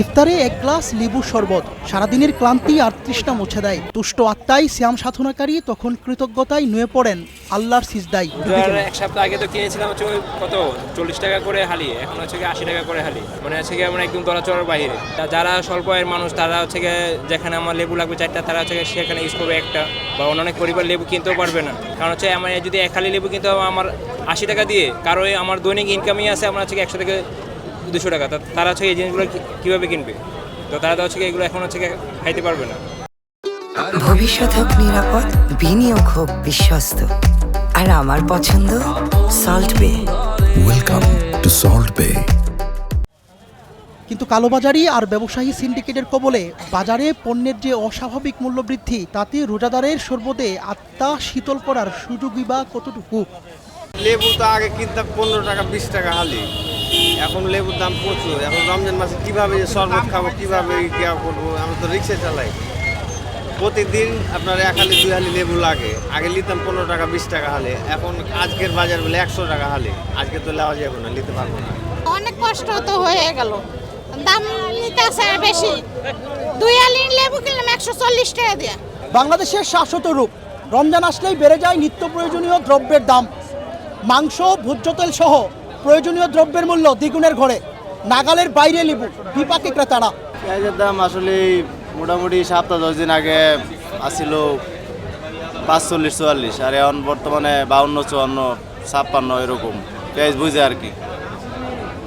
ইফতারে এক গ্লাস লেবু শরবত সারাদিনের ক্লান্তি আর তৃষ্ণা মুছে দেয়। তুষ্ট আত্মায় সিয়াম সাধনাকারী তখন কৃতজ্ঞতায় নুয়ে পড়েন আল্লাহর সিজদায়। এক সপ্তাহ আগে তো কিনেছিলাম হচ্ছে ওই কত 40 টাকা করে হালি, এখন হচ্ছে 80 টাকা করে হালি। মানে হচ্ছে আমরা একদম দরাচরের বাইরে। যারা স্বল্প আয়ের মানুষ তারা হচ্ছে যেখানে আমার লেবু লাগবে 4টা, তারা হচ্ছে সেখানে ইউজ করবে একটা, বা অনেক পরিবার লেবু কিনতেও পারবে না। কারণ হচ্ছে আমার যদি এক হালি লেবু কিনতে হবে আমার 80 টাকা দিয়ে, কারণ আমার দৈনিক ইনকামই আছে আমার হচ্ছে 100 থেকে 200 টাকা, তারা হচ্ছে এই জিনিসগুলো কীভাবে কিনবে? তো তারা তো হচ্ছে এগুলো এখন হচ্ছে খাইতে পারবে না। ভবিষ্যৎ হোক নিরাপদ, বিনিয়োগ হোক বিশ্বস্ত, আর আমার পছন্দ সল্ট বে। ওয়েলকাম টু সল্ট বে। কিন্তু কালোবাজারি আর ব্যবসায়ী সিন্ডিকেটের কবলে বাজারে পণ্যের যে অস্বাভাবিক মূল্যবৃদ্ধি, তাতে রোজাদারের শরবতে আত্মা শীতল করার সুযোগই বা কতটুকু? লেবু তো আগে কিনতাম 15 টাকা 20 টাকা হালি, এখন লেবুর দাম প্রচুর। এখন রমজান মাসে কীভাবে শরবত খাবো, কীভাবে ইয়া করবো? আমরা তো রিক্সা চালাই, প্রতিদিন আপনার 1 হালি 2 হালি লেবু লাগে। আগে নিতাম 15 টাকা 20 টাকা হালি, এখন আজকের বাজার বলে 100 টাকা হালি। আজকে তো নেওয়া যাবে না, নিতে পারবো না। অনেক কষ্ট তো হয়ে গেল, দাম নিতেছে বেশি। 2 হালি লেবু কিনলাম 140 টাকা দিয়ে। বাংলাদেশের শাশ্বত রূপ, রমজান আসলেই বেড়ে যায় নিত্য প্রয়োজনীয় দ্রব্যের দাম। মাংস, ভোজ্য তেল সহ প্রয়োজনীয় দ্রব্যের মূল্য দ্বিগুণের ঘরে। নাগালের বাইরে লেবু, বিপাকে ক্রেতারা। পেঁয়াজের দাম আসলে মোটামুটি সপ্তাহ 10 দিন আগে আসছিল 45-44, আর এখন বর্তমানে 52-54, 56 এরকম পেঁয়াজ বুঝে আর কি।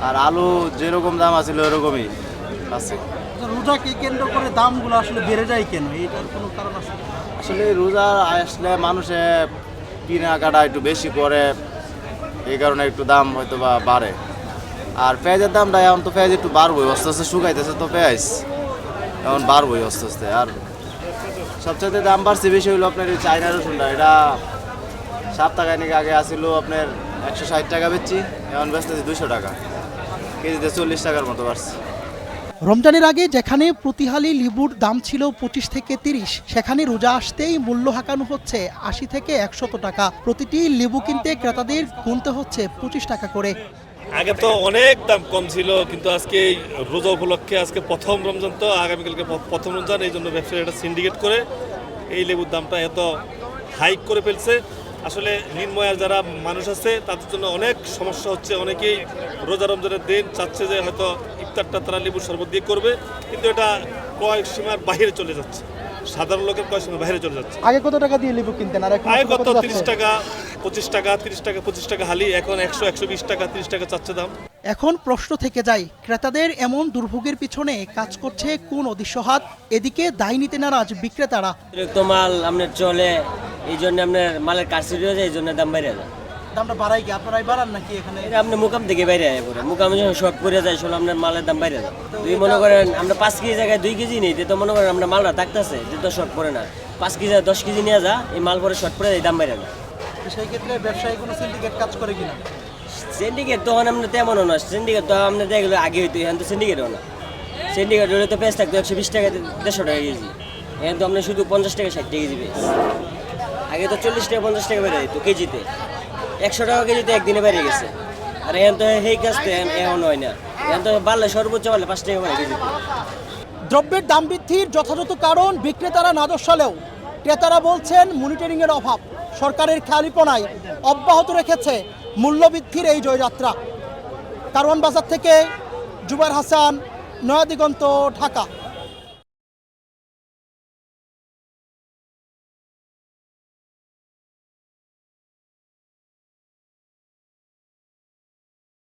আর আলু যেরকম দাম আছিল ওরকমই আছে। রোজাকে কেন্দ্র করে দামগুলো আসলে বেড়ে যায় কেন? এটার কোনো কারণ আছে? আসলে রোজা আসলে মানুষে কেনাকাটা একটু বেশি করে, এই কারণে একটু দাম হয়তো বা বাড়ে। আর পেঁয়াজের দামটা এখন তো পেঁয়াজ একটু বাড়বই, আস্তে আস্তে শুকাইতেছে তো পেঁয়াজ, এখন বাড়বই আস্তে আস্তে। আর সবচেয়ে দাম বাড়ছে বেশি হইলো আপনার এই চায়না রসুনটা। এটা সপ্তাহখানেক আগে আসছিল আপনার 160 টাকা বেচছি, এখন বেচতেছি 200 টাকা কেজিতে, 40 টাকার মতো বাড়ছে। রমজানের আগে যেখানে প্রতি হালি লেবুর দাম ছিল 25 থেকে 30, সেখানে রোজা আসতেই মূল্য হাঁকানো হচ্ছে 80 থেকে 100 টাকা। প্রতিটি লেবু কিনতে ক্রেতাদের গুনতে হচ্ছে 25 টাকা করে। আগে তো অনেক দাম কম ছিল, কিন্তু আজকে রোজা উপলক্ষে, আজকে প্রথম রমজান, তো আগামীকালকে প্রথম রমজান, এই জন্য ব্যবসায়ী এটা সিন্ডিকেট করে এই লেবুর দামটা এত হাইক করে ফেলছে। আসলে নিম্নআয়ের যারা মানুষ আছে তাদের জন্য অনেক সমস্যা হচ্ছে। অনেকেই রোজা রমজানের দিন চাচ্ছে যে হয়তো ইফতারটা তারা লেবুর শরবত দিয়ে করবে, কিন্তু এটা ক্রয় সীমার বাইরে চলে যাচ্ছে, সাধারণ লোকের ক্রয় সীমার বাইরে চলে যাচ্ছে। আগে কত টাকা দিয়ে লেবু কিনতেন? আর এখন আগে কত 30 টাকা 25 টাকা 30 টাকা 25 টাকা হালি, এখন 100-120 টাকা 30 টাকা চাচ্ছে দাম। এখন প্রশ্ন থেকে যায়, ক্রেতাদের এমন দুর্ভোগের পিছনে কাজ করছে কোন অদৃশ্য হাত? এদিকে দায় নিতে নারাজ বিক্রেতারা। অতিরিক্ত মাল আপনার চলে, এই জন্য আপনার মালের কারচুরি হয়ে যায়, এই জন্য দাম বাইরে যায়। দামটা বাড়াই কি আপনারাই বাড়ান নাকি? এখানে এটা আপনি মুকাম থেকে বাইরে যায়, পরে মুকামে যখন শর্ট পড়ে যায় আসলে আপনার মালের দাম বাইরে যায়। দুই মনে করেন আমরা 5 কেজি জায়গায় 2 কেজি নিই, তো মনে করেন আমরা মালটা থাকতেছে, যে তো শর্ট পড়ে না। 5 কেজি 10 কেজি নিয়ে যা, এই মাল পরে শর্ট পড়ে যায়, দাম বাইরে যায়। সেই ক্ষেত্রে ব্যবসায়ী কোনো সিন্ডিকেট কাজ করে কিনা? সিন্ডিকেট তখন আমরা তেমনও না, সিন্ডিকেট তো আমরা দেখলো আগে হইতো, এখন তো সিন্ডিকেটও না। সিন্ডিকেট হলে তো পেঁয়াজ থাকতো 120 টাকা 150 টাকা কেজি, এখন তো আমরা শুধু 50 টাকা 60 টাকা কেজি পেঁয়াজ। আগে তো 40 টাকা 50 টাকা বেড়ে যেত কেজিতে, 100 টাকা কেজিতে একদিনে বেড়ে গেছে। আর এখন তো সেই কাজ তো এখন হয় না, এখন তো বাড়লে সর্বোচ্চ বাড়লে 5 টাকা বেড়ে কেজিতে। দ্রব্যের দাম বৃদ্ধির যথাযথ কারণ বিক্রেতারা না দর্শালেও ক্রেতারা বলছেন মনিটরিংয়ের অভাব সরকারের খেয়ালিপনায় অব্যাহত রেখেছে মূল্যবৃদ্ধির এই জয়যাত্রা। কারওয়ান বাজার থেকে জুবাইর হাসান, নয়াদিগন্ত, ঢাকা।